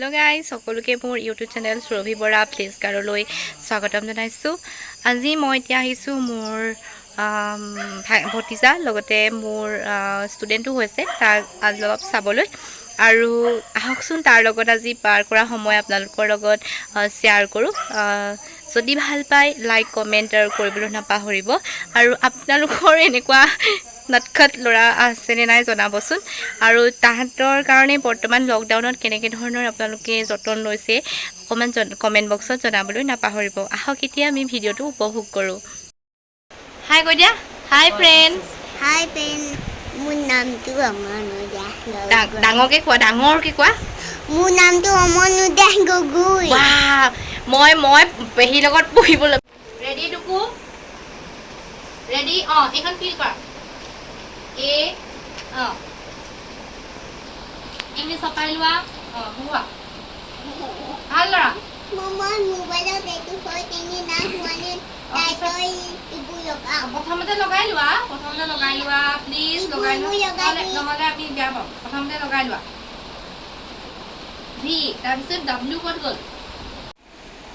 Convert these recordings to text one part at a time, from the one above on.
Hello' guys, সকলোকে মোৰ YouTube channel Surabhi Bora please গাৰলৈ স্বাগতম জনাইছোঁ। আজি মই এতিয়া আহিছোঁ মোৰ ভতিজা লগতে মোৰ ষ্টুডেণ্টো হৈছে তাক অলপ চাবলৈ, আৰু আহকচোন তাৰ লগত আজি পাৰ কৰা সময় আপোনালোকৰ লগত শ্বেয়াৰ কৰোঁ। যদি ভাল পায় লাইক কমেণ্ট আৰু কৰিবলৈ নাপাহৰিব, আৰু আপোনালোকৰ এনেকুৱা নটখট ল'ৰা আছেনে নাই জনাবচোন। আৰু তাহাঁতৰ কাৰণে বৰ্তমান লকডাউনত কেনেকৈ ধৰণৰ আপোনালোকে যতন লৈছে অকণমান কমেণ্ট বক্সত জনাবলৈ নাপাহৰিব। আহক এতিয়া আমি ভিডিঅ'টো উপভোগ কৰোঁ। হাই কৈ দিয়া। হাই ফ্ৰেণ্ডছ। হাই ফ্ৰেণ্ড, মোৰ নামটো অমনুদা। ডাঙৰকৈ কোৱা, ডাঙৰকৈ কোৱা। মোৰ নামটো অমনুদা গগৈ। মই পেহীৰ লগত পঢ়িবলৈ ৰেডি টুকু ৰেডি। এইখন ফিল কৰা ইংলিছ চপাই লোৱা। হোৱা ভাল ল'ৰা। মই মোবাইলত এইটো হয় কেনে না হোৱানে তাই তই ইবু লগাও। প্ৰথমতে লগাই লোৱা প্লিজ। লগাই লোৱা, নহ'লে আমি বেয়া পাম। প্ৰথমতে লগাই লোৱা ভি, তাৰপিছত ডাব্লিউ ক'ত গ'ল?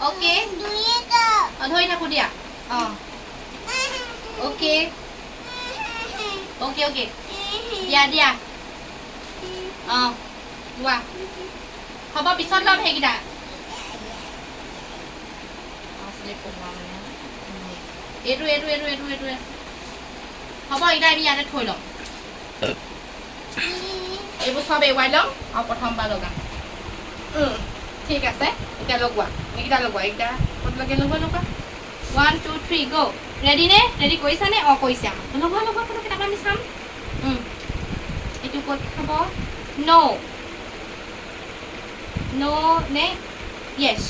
অ'কে, ধৰি থাকোঁ দিয়া। অ'কে অ'কে অ'কে দিয়া দিয়া। লোৱা হ'ব, পিছত ল'ম সেইকেইটা। এইটো হ'ব, এইকেইটা আমি ইয়াতে থৈ ল'ম। এইবোৰ চব এৰুৱাই ল'ম আৰু প্ৰথমবাৰ লগাম। ঠিক আছে, এতিয়া লগোৱা এইকেইটা ক'ত লগে লগোৱা 1 2 3 গ'। ৰেডি নে? ৰেডি কৰিছানে? কৰিছা। লগোৱা পটককৈ, তাৰপৰা আমি চাম এইটো ক'ত হ'ব। ন' নে য়েছ?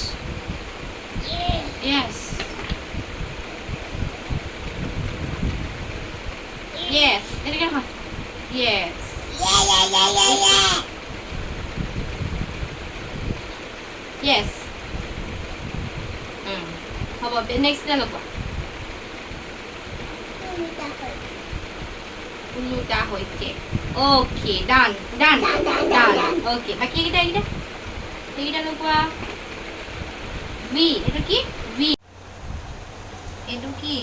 য়েছ এনেকৈ নহয়। য়েছ য়েছ। হ'ব, নেক্সট এটা লগোৱা। ওলোটা হৈছে। অ'কে, ডান। অ'কে, বাকী এইকেইটা লগোৱা। ভি, এইটো কি? ভি, এইটো কি?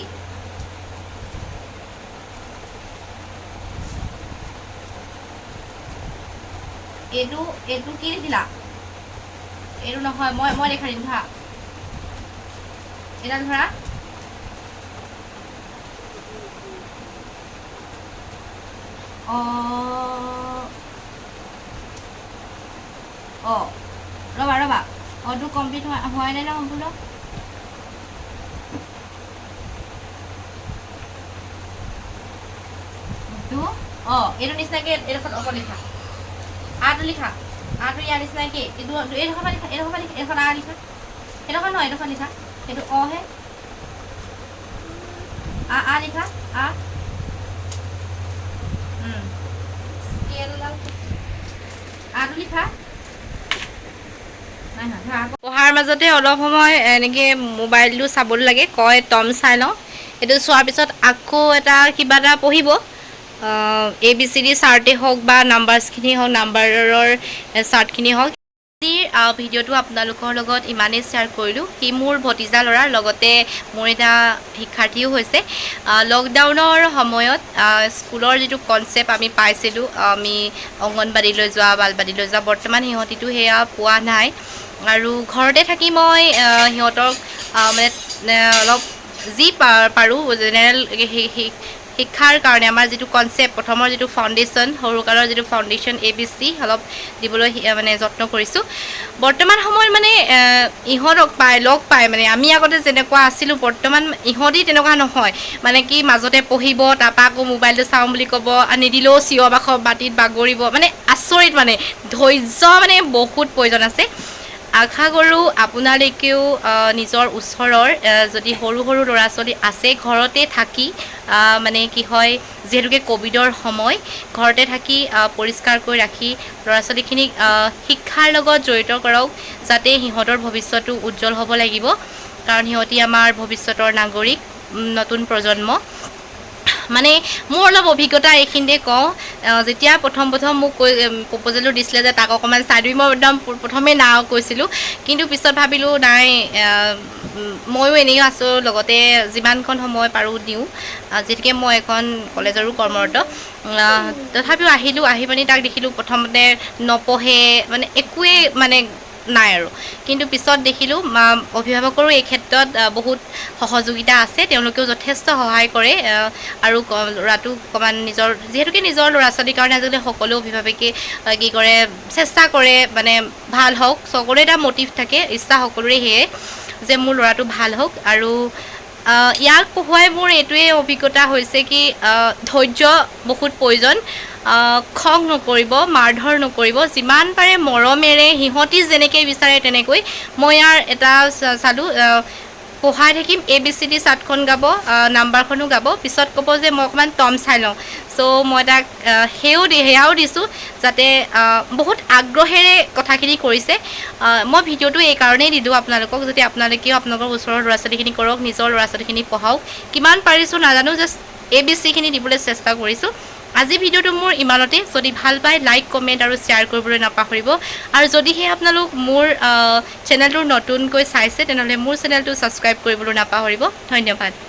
এইটো কি দিলা? এইটো নহয়, মই দেখাই দিম ধৰা। এডাল ধৰা। ৰ'বা অটো কমপ্লিট হোৱাই নাই ন সম্পূৰ্ণ। এইটো নিচিনাকৈ এইডোখৰত অকল লিখা। আটো লিখা, আটো ইয়াৰ নিচিনাকৈ এইডোখৰ লিখা, এইডোখৰ আ লিখা। এইডোখৰ নহয়, এইডোখৰ লিখা। সেইটো অহে। আ লিখা। আটো লিখা। পঢ়াৰ মাজতে অলপ সময় এনেকৈ মোবাইলটো চাবলৈ লাগে, কয় টম চাই লওঁ। এইটো চোৱাৰ পিছত আকৌ কিবা এটা পঢ়িব। ABCD চাৰ্টেই হওক বা নাম্বাৰছখিনি হওক, নাম্বাৰৰ চাৰ্টখিনি হওক। আজিৰ ভিডিঅ'টো আপোনালোকৰ লগত ইমানেই শ্বেয়াৰ কৰিলোঁ। সি মোৰ ভতিজা ল'ৰাৰ লগতে মোৰ এটা শিক্ষাৰ্থীও হৈছে। লকডাউনৰ সময়ত স্কুলৰ যিটো কনচেপ্ট আমি পাইছিলোঁ, আমি অংগনবাড়ীলৈ যোৱা, বালবাড়ীলৈ যোৱা, বৰ্তমান সিহঁতিতো সেয়া পোৱা নাই। আৰু ঘৰতে থাকি মই সিহঁতক অলপ যি পাৰোঁ জেনেৰেল শিক্ষাৰ কাৰণে আমাৰ যিটো কনচেপ্ট, প্ৰথমৰ যিটো ফাউণ্ডেশ্যন, সৰুকালৰ যিটো ফাউণ্ডেশ্যন ABC অলপ দিবলৈ যত্ন কৰিছোঁ। বৰ্তমান সময়ত ইহঁতক লগ পাই আমি আগতে যেনেকুৱা আছিলোঁ, বৰ্তমান ইহঁতি তেনেকুৱা নহয়। কি মাজতে পঢ়িব, তাৰপৰা আকৌ মোবাইলটো চাওঁ বুলি ক'ব, নিদিলেও চিঞৰ বাখৰ মাটিত বাগৰিব। আচৰিত, ধৈৰ্য বহুত প্ৰয়োজন আছে। আশা কৰোঁ আপোনালোকেও নিজৰ ওচৰৰ যদি সৰু ল'ৰা ছোৱালী আছে, ঘৰতে থাকি কি হয়, যিহেতুকে ক'ভিডৰ সময়, ঘৰতে থাকি পৰিষ্কাৰকৈ ৰাখি ল'ৰা ছোৱালীখিনিক শিক্ষাৰ লগত জড়িত কৰক, যাতে সিহঁতৰ ভৱিষ্যতটো উজ্জ্বল হ'ব লাগিব। কাৰণ সিহঁতি আমাৰ ভৱিষ্যতৰ নাগৰিক, নতুন প্ৰজন্ম। মানে মোৰ অলপ অভিজ্ঞতা এইখিনিতে কওঁ যেতিয়া প্ৰথম মোক প্ৰপ'জেলটো দিছিলে যে তাক অকণমান চাই দিবি মই একদম প্ৰথমে না কৈছিলোঁ কিন্তু পিছত ভাবিলোঁ নাই ময়ো এনেও আছোঁ লগতে যিমানকণ সময় পাৰোঁ দিওঁ যিহেতুকে মই এখন কলেজৰো কৰ্মৰত তথাপিও আহিলোঁ আহি পিনি তাক দেখিলোঁ প্ৰথমতে নপঢ়ে মানে একোৱেই মানে নাই আৰু কিন্তু পিছত দেখিলোঁ অভিভাৱকৰো এই ক্ষেত্ৰত বহুত সহযোগিতা আছে তেওঁলোকেও যথেষ্ট সহায় কৰে আৰু ল'ৰাটো অকণমান যিহেতুকে নিজৰ ল'ৰা ছোৱালীৰ কাৰণে আজিকালি সকলো অভিভাৱকে কি কৰে চেষ্টা কৰে মানে ভাল হওক সকলোৰে এটা মটিভ থাকে ইচ্ছা সকলোৰে সেয়ে যে মোৰ ল'ৰাটো ভাল হওক আৰু ইয়াক পঢ়ুৱাই মোৰ এইটোৱে অভিজ্ঞতা হৈছে কি ধৈৰ্য বহুত প্ৰয়োজন খং নকৰিব মাৰধৰ নকৰিব যিমান পাৰে মৰমেৰে সিহঁতি যেনেকৈ বিচাৰে তেনেকৈ মই ইয়াৰ এটা চালোঁ পঢ়াই থাকিম ABCD চাৰ্টখন গাব নাম্বাৰখনো গাব পিছত ক'ব যে মই অকণমান টম চাই লওঁ চ' মই তাক সেয়াও দিছোঁ যাতে বহুত আগ্ৰহেৰে কথাখিনি কৰিছে মই ভিডিঅ'টো এই কাৰণেই দিলোঁ আপোনালোকক যদি আপোনালোকেও আপোনালোকৰ ওচৰৰ ল'ৰা ছোৱালীখিনি কৰক নিজৰ ল'ৰা ছোৱালীখিনি পঢ়াওক কিমান পাৰিছোঁ নাজানো জাষ্ট ABCখিনি দিবলৈ চেষ্টা কৰিছোঁ আজি ভিডিঅ'টো মোৰ ইমানতে যদি ভাল পায় লাইক কমেণ্ট আৰু শ্বেয়াৰ কৰিবলৈ নাপাহৰিব আৰু যদিহে আপোনালোক মোৰ চেনেলটো নতুনকৈ চাইছে তেনেহ'লে মোৰ চেনেলটো ছাবস্ক্ৰাইব কৰিবলৈ নাপাহৰিব ধন্যবাদ